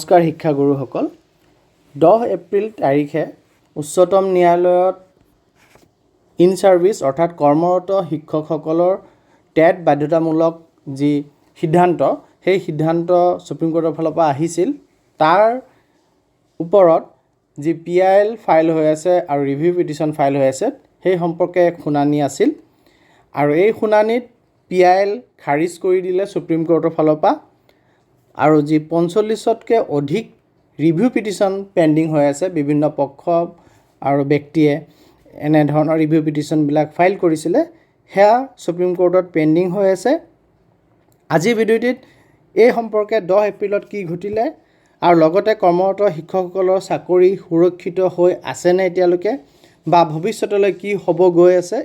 নমস্কাৰ শিক্ষাগুৰুসকল 10 এপ্ৰিল তাৰিখে উচ্চতম ন্যায়ালয়ত ইন সাৰ্ভিস অৰ্থাৎ কৰ্মৰত শিক্ষকসকলৰ টেট বাধ্যতামূলক যি সিদ্ধান্ত সেই সিদ্ধান্ত সুপ্ৰিম কোৰ্টৰ ফালৰ পৰা আহিছিল তাৰ ওপৰত যি পিআইএল ফাইল হৈ আছে আৰু ৰিভিউ পিটিশন ফাইল হৈ আছে সেই সম্পৰ্কে শুনানি আছিল আৰু এই শুনানিত পিআইএল খাৰিজ কৰি দিলে সুপ্ৰিম কোৰ্টৰ ফালৰ পৰা আৰু যি 45তকৈ অধিক ৰিভিউ পিটিশন পেন্ডিং হৈ আছে বিভিন্ন পক্ষ আৰু ব্যক্তিয়ে এনে ধৰণৰ ৰিভিউ পিটিশনবিলাক ফাইল কৰিছিলে হেয়া সুপ্ৰিম কোৰ্টত পেন্ডিং হৈ আছে আজি ভিডিঅ'টিত এই সম্পৰ্কে 10 এপ্ৰিলত কি ঘটিলে আৰু লগতে কৰ্মৰত শিক্ষকসকলৰ চাকৰি সুৰক্ষিত হৈ আছে নে এতিয়ালৈকে বা ভৱিষ্যতলৈ কি হ'ব গৈ আছে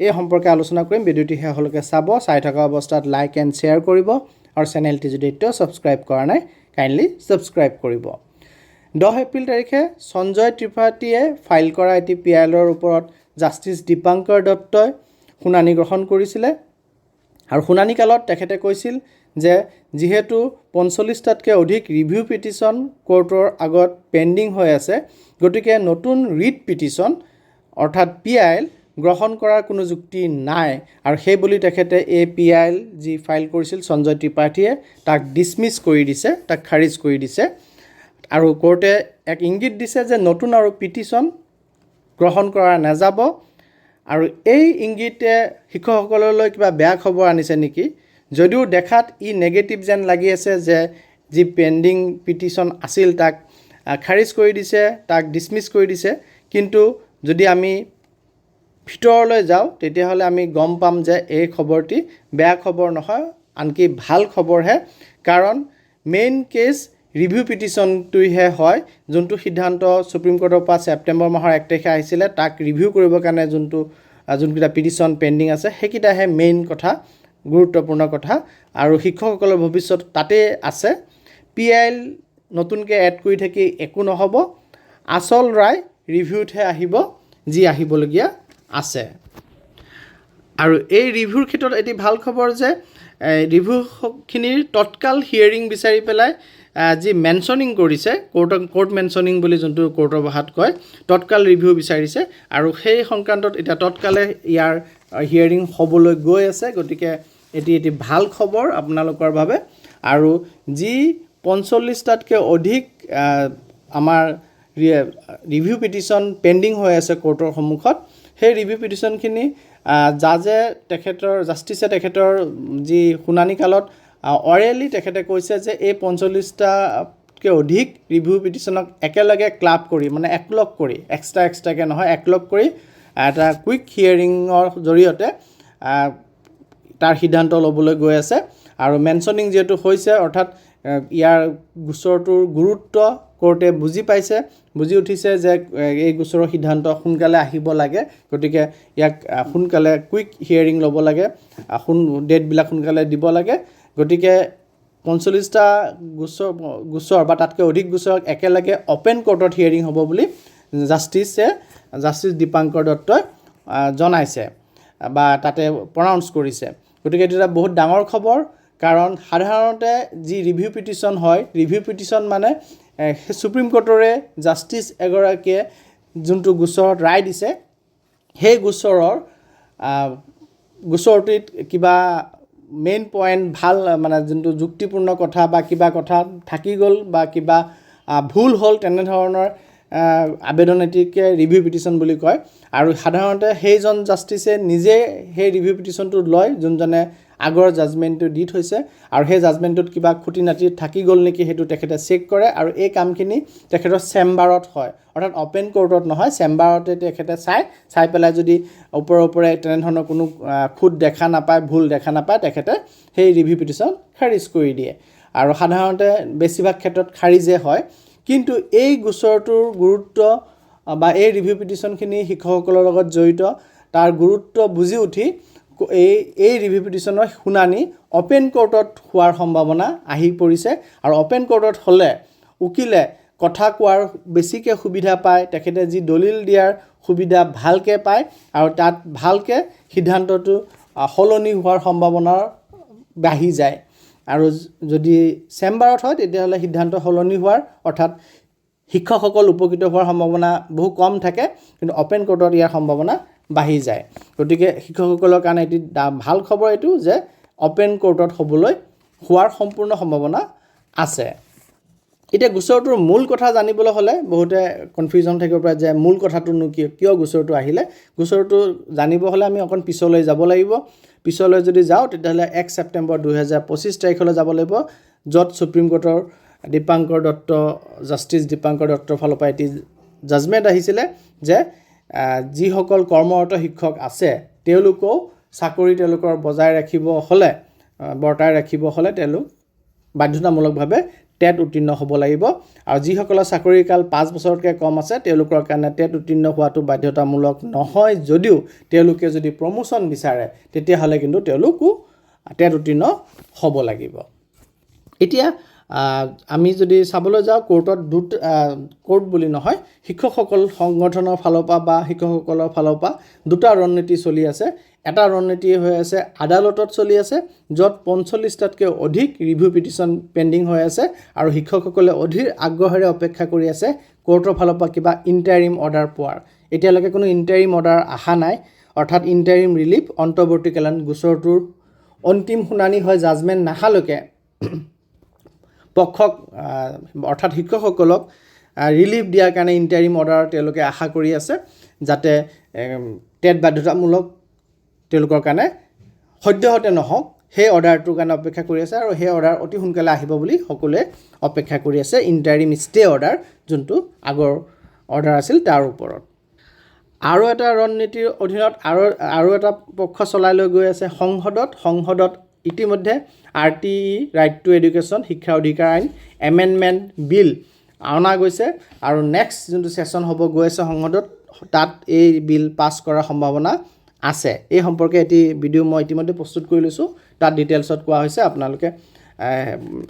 এই সম্পৰ্কে আলোচনা কৰিম ভিডিঅ'টি শেষলৈকে চাব চাই থকা অৱস্থাত লাইক এণ্ড শ্বেয়াৰ কৰিব আৰু চেনেলটি যদি এতিয়াও সাবস্ক্ৰাইব কৰা নাই কাইন্ডলি সাবস্ক্ৰাইব কৰিব 10 এপ্ৰিল তাৰিখে সঞ্জয় ত্ৰিপাঠীয়ে ফাইল কৰা এটি পিআইএলৰ ওপৰত জাষ্টিস দীপাংকৰ দত্তই শুনানি গ্ৰহণ কৰিছিলে আৰু শুনানি কালত তেখেতে কৈছিল যে যেহেতু 45তকৈ অধিক ৰিভিউ পিটিশন কোৰ্টৰ আগত পেন্ডিং হৈ আছে গতিকে নতুন ৰিট পিটিশন অৰ্থাৎ পিআইএল গ্ৰহণ কৰাৰ কোনো যুক্তি নাই আৰু সেই বুলি তেখেতে এই পিআইএল যি ফাইল কৰিছিল সঞ্জয় ত্ৰিপাঠীয়ে তাক ডিসমিস কৰি দিছে তাক খাৰিজ কৰি দিছে আৰু কোৰ্টে এক ইংগিত দিছে যে নতুন আৰু পিটিশন গ্ৰহণ কৰা নাযাব আৰু এই ইংগিতে শিক্ষকসকললৈ কিবা বেয়া খবৰ আনিছে নেকি যদিও দেখাত ই নেগেটিভ যেন লাগি আছে যে যি পেন্ডিং পিটিশন আছিল তাক খাৰিজ কৰি দিছে তাক ডিসমিস কৰি দিছে কিন্তু যদি আমি ভিতৰলৈ যাওঁ তেতিয়াহ'লে আমি গম পাম যে এই খবৰটি বেয়া খবৰ নহয় আনকি ভাল খবৰহে কাৰণ মেইন কেছ ৰিভিউ পিটিশনটোহে হয় যোনটো সিদ্ধান্ত সুপ্ৰিম কোৰ্টৰ পৰা ছেপ্টেম্বৰ মাহৰ 1 তাৰিখে আহিছিলে তাক ৰিভিউ কৰিবৰ কাৰণে যোনকেইটা পিটিশন পেন্ডিং আছে সেইকেইটাহে মেইন কথা গুৰুত্বপূৰ্ণ কথা আৰু শিক্ষকসকলৰ ভৱিষ্যত তাতে আছে পিআইএল নতুনকৈ এড কৰি থাকি একো নহ'ব আসল ৰায় ৰিভিউতহে আহিব যি আহিবলগীয়া আছে আৰু এই ৰিভিউৰ ক্ষেত্ৰত এটি ভাল খবৰ যে ৰিভিউখিনিৰ তৎকাল হিয়াৰিং বিচাৰি পেলাই যি মেনশ্যনিং কৰিছে কোৰ্ট মেনশ্যনিং বুলি যোনটো কোৰ্টৰ ভাষাত কয় তৎকাল ৰিভিউ বিচাৰিছে আৰু সেই সংক্ৰান্তত এতিয়া তৎকালে ইয়াৰ হিয়াৰিং হ'বলৈ গৈ আছে গতিকে এটি ভাল খবৰ আপোনালোকৰ বাবে আৰু যি 45তকৈ অধিক আমাৰ ৰিভিউ পিটিশন পেন্ডিং হৈ আছে কোৰ্টৰ সন্মুখত সেই ৰিভিউ পিটিশনখিনি জাষ্টিছে তেখেতৰ যি শুনানি কালত অৰেলি তেখেতে কৈছে যে এই 45টাতকৈ অধিক ৰিভিউ পিটিশনক একেলগে ক্লাব কৰি মানে একলগ কৰি এক্সট্ৰাকৈ নহয় একলগ কৰি এটা কুইক হিয়াৰিঙৰ জৰিয়তে তাৰ সিদ্ধান্ত ল'বলৈ গৈ আছে আৰু মেনশ্যনিং যিহেতু হৈছে অৰ্থাৎ ইয়াৰ গোচৰটোৰ গুৰুত্ব কোৰ্টে বুজি উঠিছে যে এই গোচৰৰ সিদ্ধান্ত সোনকালে আহিব লাগে গতিকে ইয়াক সোনকালে কুইক হিয়াৰিং ল'ব লাগে ডেটবিলাক সোনকালে দিব লাগে গতিকে 45টা গোচৰ বা তাতকৈ অধিক গোচৰক একেলগে অপেন কোৰ্টত হিয়াৰিং হ'ব বুলি জাষ্টিছ দীপাংকৰ দত্তই জনাইছে বা তাতে প্ৰনাউন্স কৰিছে গতিকে এইটো এটা বহুত ডাঙৰ খবৰ কাৰণ সাধাৰণতে যি ৰিভিউ পিটিশন হয় ৰিভিউ পিটিশন মানে সুপ্ৰিম কোৰ্টৰে জাষ্টিছ এগৰাকীয়ে যোনটো গোচৰত ৰায় দিছে সেই গোচৰটোত কিবা মেইন পইণ্ট ভাল মানে যোনটো যুক্তিপূৰ্ণ কথা বা কিবা কথা থাকি গ'ল বা কিবা ভুল হ'ল তেনেধৰণৰ আবেদন এটিকে ৰিভিউ পিটিশন বুলি কয় আৰু সাধাৰণতে সেইজন জাষ্টিছে নিজে সেই ৰিভিউ পিটিশনটো লয় যোনজনে আগৰ জাজমেণ্টটো দি থৈছে আৰু সেই জাজমেণ্টটোত কিবা খুঁটি নাটি থাকি গ'ল নেকি সেইটো তেখেতে চেক কৰে আৰু এই কামখিনি তেখেতৰ চেম্বাৰত হয় অৰ্থাৎ অপেন কোৰ্টত নহয় চেম্বাৰতে তেখেতে চাই পেলাই যদি ওপৰে তেনেধৰণৰ কোনো খুঁত দেখা নাপায় ভুল দেখা নাপায় তেখেতে সেই ৰিভিউ পিটিশন খাৰিজ কৰি দিয়ে আৰু সাধাৰণতে বেছিভাগ ক্ষেত্ৰত খাৰিজে হয় কিন্তু এই গোচৰটোৰ গুৰুত্ব বা এই ৰিভিউ পিটিশনখিনি শিক্ষকসকলৰ লগত জড়িত তাৰ গুৰুত্ব বুজি উঠি এই ৰিভিউ পিটিশনৰ শুনানি অপেন কোৰ্টত হোৱাৰ সম্ভাৱনা আহি পৰিছে আৰু অপেন কোৰ্টত হ'লে উকিলে কথা কোৱাৰ বেছিকৈ সুবিধা পায় তেখেতে যি দলিল দিয়াৰ সুবিধা ভালকৈ পায় আৰু তাত ভালকৈ সিদ্ধান্তটো সলনি হোৱাৰ সম্ভাৱনা বাঢ়ি যায় আৰু যদি চেম্বাৰত হয় তেতিয়াহ'লে সিদ্ধান্ত সলনি হোৱাৰ অৰ্থাৎ শিক্ষকসকল উপকৃত হোৱাৰ সম্ভাৱনা বহু কম থাকে, কিন্তু অপেন কোৰ্টত ইয়াৰ সম্ভাৱনা বাঢ়ি যায়। গতিকে শিক্ষকসকলৰ কাৰণে এটি ভাল খবৰ এইটো যে অপেন কোৰ্টত হোৱাৰ সম্পূৰ্ণ সম্ভাৱনা আছে। এতিয়া গোচৰটোৰ মূল কথা জানিবলৈ হ'লে বহুতে কনফিউজন থাকিব পাৰে যে মূল কথাটোনো কিয় গোচৰটো আহিলে। গোচৰটো জানিব হ'লে আমি অকণ পিছলৈ যাব লাগিব। পিছলৈ যদি যাওঁ তেতিয়াহ'লে 1 ছেপ্টেম্বৰ 2025 তাৰিখলৈ যাব লাগিব, য'ত সুপ্ৰিম কোৰ্টৰ জাষ্টিছ দীপাংকৰ দত্তৰ ফালৰ পৰা এটি জাজমেণ্ট আহিছিলে যে যিসকল কৰ্মৰত শিক্ষক আছে তেওঁলোকেও চাকৰি তেওঁলোকৰ বৰ্তাই ৰাখিব হ'লে তেওঁলোক বাধ্যতামূলকভাৱে টেট উত্তীৰ্ণ হ'ব লাগিব। আৰু যিসকলৰ চাকৰি কাল 5 বছৰতকৈ কম আছে তেওঁলোকৰ কাৰণে টেট উত্তীৰ্ণ হোৱাটো বাধ্যতামূলক নহয়, যদিও তেওঁলোকে যদি প্ৰমোশ্যন বিচাৰে তেতিয়াহ'লে কিন্তু তেওঁলোকো টেট উত্তীৰ্ণ হ'ব লাগিব। এতিয়া আমি যদি চাবলৈ যাওঁ কোৰ্ট বুলি নহয়, শিক্ষকসকল সংগঠনৰ ফালৰ পৰা বা শিক্ষকসকলৰ ফালৰ পৰা দুটা ৰণনীতি চলি আছে। এটা ৰণনীতি হৈ আছে আদালতত চলি আছে, য'ত 45টাতকৈ অধিক ৰিভিউ পিটিশ্যন পেণ্ডিং হৈ আছে আৰু শিক্ষকসকলে অধীৰ আগ্ৰহেৰে অপেক্ষা কৰি আছে কোৰ্টৰ ফালৰ পৰা কিবা ইণ্টাৰিম অৰ্ডাৰ পোৱাৰ। এতিয়ালৈকে কোনো ইণ্টাৰিম অৰ্ডাৰ অহা নাই, অৰ্থাৎ ইণ্টাৰিম ৰিলিফ অন্তৰ্বৰ্তীকালীন গোচৰটোৰ অন্তিম শুনানি হয় জাজমেণ্ট নাহালৈকে পক্ষক অৰ্থাৎ শিক্ষকসকলক ৰিলিফ দিয়াৰ কাৰণে ইণ্টাৰিম অৰ্ডাৰ তেওঁলোকে আশা কৰি আছে, যাতে টেট বাধ্যতামূলক তেওঁলোকৰ কাৰণে সদ্যহতে নহওক সেই অৰ্ডাৰটোৰ কাৰণে অপেক্ষা কৰি আছে। আৰু সেই অৰ্ডাৰ অতি সোনকালে আহিব বুলি সকলোৱে অপেক্ষা কৰি আছে, ইণ্টাৰিম ষ্টে অৰ্ডাৰ যোনটো আগৰ অৰ্ডাৰ আছিল তাৰ ওপৰত। আৰু এটা ৰণনীতিৰ অধীনত আৰু এটা পক্ষ চলাই লৈ গৈ আছে সংসদত ইতিমধ্যে RTE ৰাইট টু এডুকেশ্যন শিক্ষাৰ অধিকাৰ আইন এমেণ্ডমেণ্ট বিল অনা গৈছে আৰু নেক্সট যোনটো ছেশ্যন হ'ব গৈ আছে সংসদত, তাত এই বিল পাছ কৰাৰ সম্ভাৱনা আছে। এই সম্পৰ্কে এটি ভিডিঅ' মই ইতিমধ্যে প্ৰস্তুত কৰি লৈছোঁ, তাত ডিটেইলছত কোৱা হৈছে, আপোনালোকে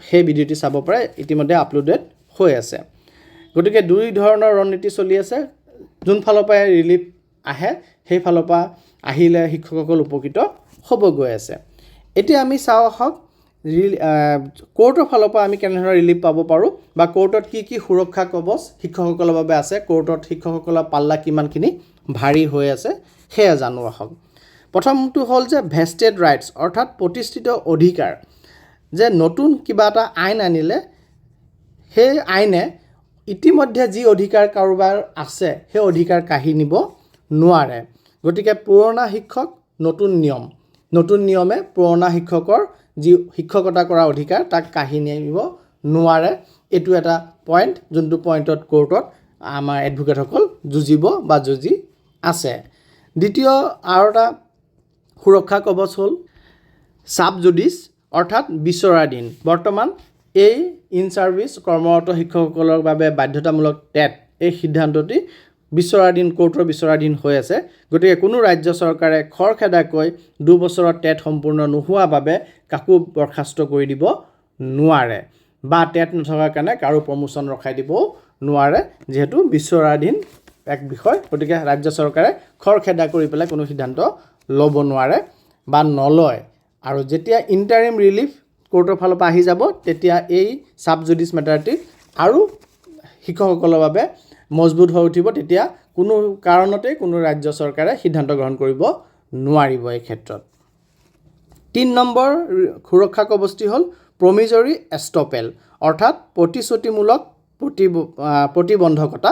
সেই ভিডিঅ'টি চাব পাৰে, ইতিমধ্যে আপলোডেড হৈ আছে। গতিকে দুই ধৰণৰ ৰণনীতি চলি আছে, যোন ফালৰ পৰা ৰিলিফ আহে সেই ফালৰ পৰা আহিলে শিক্ষকসকল উপকৃত হ'ব গৈ আছে। এতিয়া আমি চাওঁ আহক কোৰ্টৰ ফালৰ পৰা আমি কেনেধৰণৰ ৰিলিফ পাব পাৰোঁ বা কোৰ্টত কি সুৰক্ষা কৱচ শিক্ষকসকলৰ বাবে আছে, কোৰ্টত শিক্ষকসকলৰ পাল্লা কিমানখিনি ভাৰী হৈ আছে সেয়া জানো আহক। প্ৰথমটো হ'ল যে ভেষ্টেড ৰাইটছ অৰ্থাৎ প্ৰতিষ্ঠিত অধিকাৰ, যে নতুন কিবা এটা আইন আনিলে সেই আইনে ইতিমধ্যে যি অধিকাৰ কাৰোবাৰ আছে সেই অধিকাৰ কাঢ়ি নিব নোৱাৰে। গতিকে পুৰণা শিক্ষক নতুন নিয়মে পুৰণা শিক্ষকৰ যি শিক্ষকতা কৰা অধিকাৰ তাক কাঢ়ি নিব নোৱাৰে। এইটো এটা পইণ্ট, যোনটো পইণ্টত কোৰ্টত আমাৰ এডভোকেটসকল যুঁজি আছে। দ্বিতীয় আৰু এটা সুৰক্ষা কৱচ হ'ল ছাব জুডিচ অৰ্থাৎ বিচৰাধীন। বৰ্তমান এই ইন ছাৰ্ভিচ কৰ্মৰত শিক্ষকসকলৰ বাবে বাধ্যতামূলক টেট এই সিদ্ধান্তটি কোৰ্টৰ বিচৰাধীন হৈ আছে। গতিকে কোনো ৰাজ্য চৰকাৰে খৰখেদাকৈ 2 বছৰত টেট সম্পূৰ্ণ নোহোৱা বাবে কাকো বৰখাস্ত কৰি দিব নোৱাৰে বা টেট নথকাৰ কাৰণে কাৰো প্ৰমোশ্যন ৰখাই দিবও নোৱাৰে, যিহেতু বিচৰাধীন এক বিষয়। গতিকে ৰাজ্য চৰকাৰে খৰখেদা কৰি পেলাই কোনো সিদ্ধান্ত ল'ব নোৱাৰে বা নলয়। আৰু যেতিয়া ইণ্টাৰিম ৰিলিফ কোৰ্টৰ ফালৰ পৰা আহি যাব তেতিয়া এই ছাব জুডিচ মেটাৰটি আৰু শিক্ষকসকলৰ বাবে মজবুত হৈ উঠিব। তেতিয়া কোনো কাৰণতে কোনো ৰাজ্য চৰকাৰে সিদ্ধান্ত গ্ৰহণ কৰিব নোৱাৰিব এই ক্ষেত্ৰত। 3 নম্বৰ সুৰক্ষা কৱচটি হ'ল প্ৰমিজৰি এষ্টপেল অৰ্থাৎ প্ৰতিশ্ৰুতিমূলক প্ৰতিবন্ধকতা,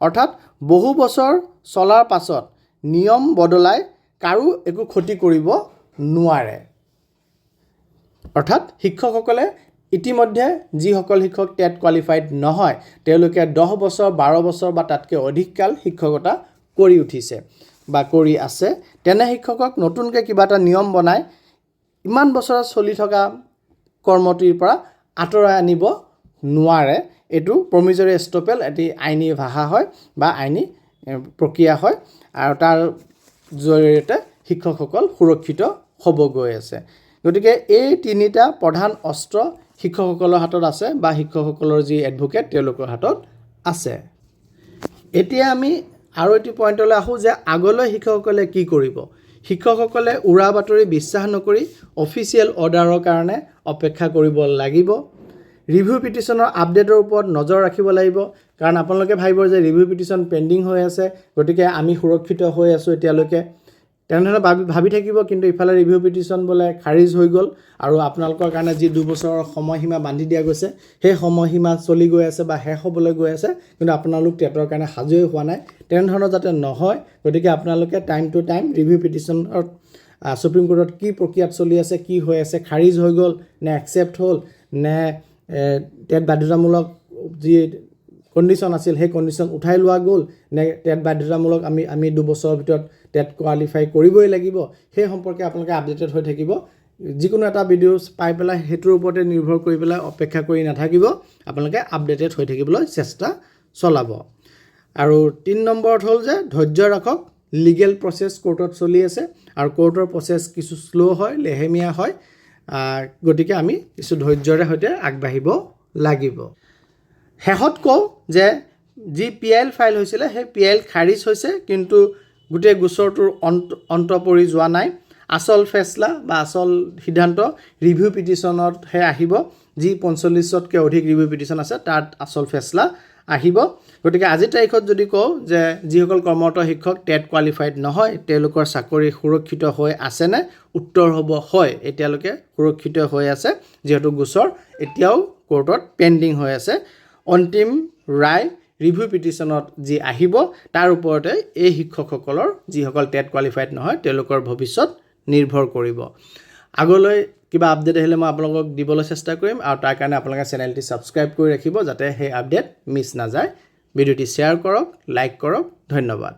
অৰ্থাৎ বহু বছৰ চলাৰ পাছত নিয়ম বদলাই কাৰো একো ক্ষতি কৰিব নোৱাৰে। অৰ্থাৎ শিক্ষকসকলে ইতিমধ্যে যিসকল শিক্ষক টেট কোৱালিফাইড নহয় তেওঁলোকে 10 বছৰ 12 বছৰ বা তাতকৈ অধিক কাল শিক্ষকতা কৰি উঠিছে বা কৰি আছে, তেনে শিক্ষকক নতুনকৈ কিবা এটা নিয়ম বনাই ইমান বছৰত চলি থকা কৰ্মটিৰ পৰা আঁতৰাই আনিব নোৱাৰে। এইটো প্ৰমিজৰি এষ্টপেল এটি আইনী ভাষা হয় বা আইনী প্ৰক্ৰিয়া হয় আৰু তাৰ জৰিয়তে শিক্ষকসকল সুৰক্ষিত হ'ব গৈ আছে। গতিকে এই 3টা প্ৰধান অস্ত্ৰ শিক্ষকসকলৰ হাতত আছে বা শিক্ষকসকলৰ যি এডভোকেট তেওঁলোকৰ হাতত আছে। এতিয়া আমি আৰু এটি পইণ্টলৈ আহোঁ যে আগলৈ শিক্ষকসকলে কি কৰিব। শিক্ষকসকলে উৰা বাতৰি বিশ্বাস নকৰি অফিচিয়েল অৰ্ডাৰৰ কাৰণে অপেক্ষা কৰিব লাগিব। ৰিভিউ পিটিশ্যনৰ আপডেটৰ ওপৰত নজৰ ৰাখিব লাগিব, কাৰণ আপোনালোকে ভাবিব যে ৰিভিউ পিটিশ্যন পেণ্ডিং হৈ আছে, গতিকে আমি সুৰক্ষিত হৈ আছোঁ এতিয়ালৈকে, তেনেধৰণে ভাবি থাকিব। কিন্তু ইফালে ৰিভিউ পিটিশ্যন বোলে খাৰিজ হৈ গ'ল আৰু আপোনালোকৰ কাৰণে যি 2 বছৰৰ সময়সীমা বান্ধি দিয়া গৈছে সেই সময়সীমা চলি গৈ আছে বা শেষ হ'বলৈ গৈ আছে, কিন্তু আপোনালোক টেটৰ কাৰণে সাজুৱে হোৱা নাই। তেনেধৰণৰ যাতে নহয়, গতিকে আপোনালোকে টাইম টু টাইম ৰিভিউ পিটিশ্যনত সুপ্ৰিম কোৰ্টত কি প্ৰক্ৰিয়াত চলি আছে, কি হৈ আছে, খাৰিজ হৈ গ'ল নে একচেপ্ট হ'ল নে টেট বাধ্যতামূলক যি কণ্ডিশ্যন আছিল সেই কণ্ডিশ্যন উঠাই লোৱা গ'ল নে টেট বাধ্যতামূলক আমি 2 বছৰৰ ভিতৰত টেট কোৱালিফাই কৰিবই লাগিব, সেই সম্পৰ্কে আপোনালোকে আপডেটেড হৈ থাকিব। যিকোনো এটা ভিডিঅ' পাই পেলাই সেইটোৰ ওপৰতে নিৰ্ভৰ কৰি পেলাই অপেক্ষা কৰি নাথাকিব, আপোনালোকে আপডেটেড হৈ থাকিবলৈ চেষ্টা চলাব। আৰু 3 নম্বৰত হ'ল যে ধৈৰ্য ৰাখক। লিগেল প্ৰচেছ কোৰ্টত চলি আছে আৰু কোৰ্টৰ প্ৰচেছ কিছু শ্ল' হয়, লেহেমীয়া হয়, গতিকে আমি কিছু ধৈৰ্যৰে সৈতে আগবাঢ়িব লাগিব। শেষত কওঁ যে যি PIL ফাইল হৈছিলে সেই PIL খাৰিজ হৈছে, কিন্তু গোটেই গোচৰটোৰ অন্ত পৰি যোৱা নাই। আচল ফেচলা বা আচল সিদ্ধান্ত ৰিভিউ পিটিশ্যনতহে আহিব। যি 45তকৈ অধিক ৰিভিউ পিটিশ্যন আছে তাত আচল ফেচলা আহিব। গতিকে আজিৰ তাৰিখত যদি কওঁ যে যিসকল কৰ্মৰত শিক্ষক টেট কোৱালিফাইড নহয়, তেওঁলোকৰ চাকৰি সুৰক্ষিত হৈ আছেনে? উত্তৰ হ'ব হয়, এতিয়ালৈকে সুৰক্ষিত হৈ আছে, যিহেতু গোচৰ এতিয়াও কোৰ্টত পেণ্ডিং হৈ আছে। অন্তিম ৰায় ৰিভিউ পিটিশ্যনত যি আহিব তাৰ ওপৰতে এই শিক্ষকসকলৰ, যিসকল টেট কোৱালিফাইড নহয়, তেওঁলোকৰ ভৱিষ্যত নিৰ্ভৰ কৰিব। আগলৈ কিবা আপডেট আহিলে মই আপোনালোকক দিবলৈ চেষ্টা কৰিম, আৰু তাৰ কাৰণে আপোনালোকে চেনেলটি ছাবস্ক্ৰাইব কৰি ৰাখিব যাতে সেই আপডেট মিছ নাযায়। ভিডিঅ'টি শ্বেয়াৰ কৰক, লাইক কৰক। ধন্যবাদ।